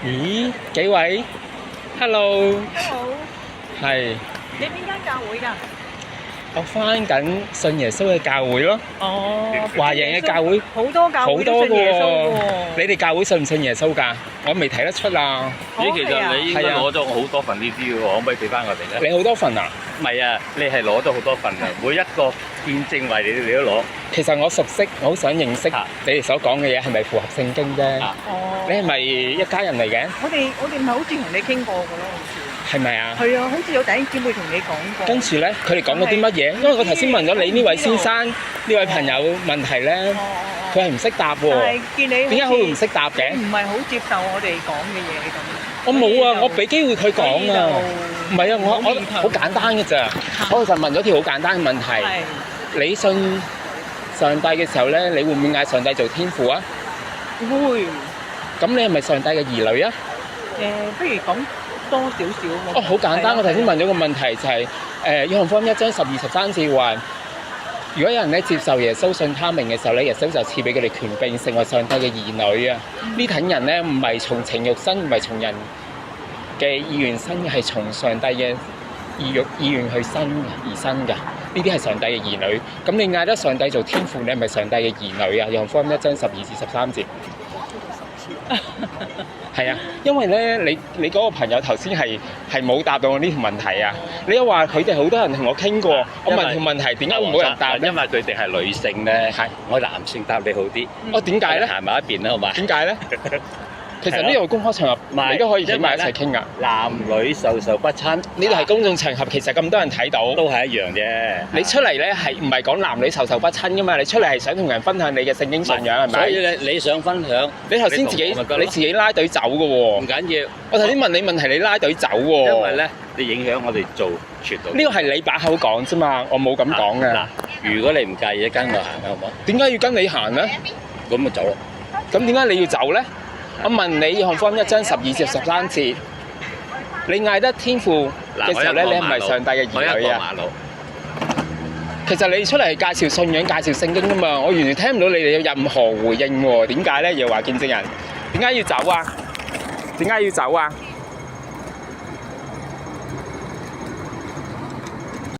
咦，幾位？Hello，好，係，你邊間教會㗎？我翻緊信耶穌嘅教會咯，哦，華人嘅教會好多教好多會都信耶穌喎。喎。你哋教會信唔信耶穌㗎？我未睇得出啊。咦，其實你應該係啊攞咗好多份呢啲嘅喎，可唔可以俾翻我哋咧？你好多份啊？唔係啊，你係攞咗好多份啊，每一個見證為你都攞。其實我熟悉，我好想認識啊你哋所講嘅嘢係咪符合聖經啫？啊哦，你係咪一家人嚟嘅？我哋唔係好似同你傾過㗎咯，好似。係咪啊？係啊，好似有弟兄姊妹同你講過。跟住咧，佢哋講過啲乜嘢？因為我頭先問咗你呢位先生、呢位朋友問題咧，哦哦哦。佢係唔識答但係喎。見你點解好唔識答嘅？唔係好接受我哋講嘅嘢咁。我冇啊，我俾機會佢講啊。唔係啊，我唔好勉強好簡單嘅咋。我其實問咗條好簡單嘅問題。係你信上帝嘅時候咧，你會唔會嗌上帝做天父啊？會咁你係咪上帝嘅兒女啊？不如講多少少喎。哦，好簡單。我頭先問咗個問題就係約翰福音1章12、13節話，如果有人咧接受耶穌信他名嘅時候咧，耶穌就賜俾佢哋權柄成為上帝嘅兒女啊！呢等人咧唔係從情慾生，唔係從人嘅意願生嘅，係從上帝嘅意願去生而生㗎。呢啲係上帝嘅兒女。咁你嗌得上帝做天父，你係咪上帝嘅兒女啊？約翰福音1章12至13節。係啊，因為咧，你嗰個朋友頭先係冇答到我呢條問題啊！你又話佢哋好多人同我傾過，我問條問題點解會冇人答咧？因為佢哋係女性咧，係我男性答你好啲。哦，點解咧？行埋一邊啦，好嘛？點解咧？其實呢度公開場合，你都可以企埋一齊傾噶。男女授受不親，呢度係公眾場合，其實咁多人睇到，都係一樣啫。你出嚟咧係唔係講男女授受不親噶嘛？你出嚟係想同人分享你嘅聖經信仰係所以咪？你想分享，你頭先你自己拉隊走嘅喎。唔緊要。我頭先問你問題，你拉隊走喎。因為咧，你影響我哋做傳道。呢個係你把口講啫嘛，我冇咁講嘅。嗱，如果你唔介意，跟我行好唔好？點解要跟你行咧？咁咪走咯。咁點解你要走咧？我問你，約翰福音1章12至13節，你嗌得天父嘅時候咧，你係咪上帝嘅兒女啊？其實你出嚟介紹信仰、介紹聖經啊嘛，我完全聽唔到你哋有任何回應喎。點解咧？又話見證人，點解要走啊？點解要走啊？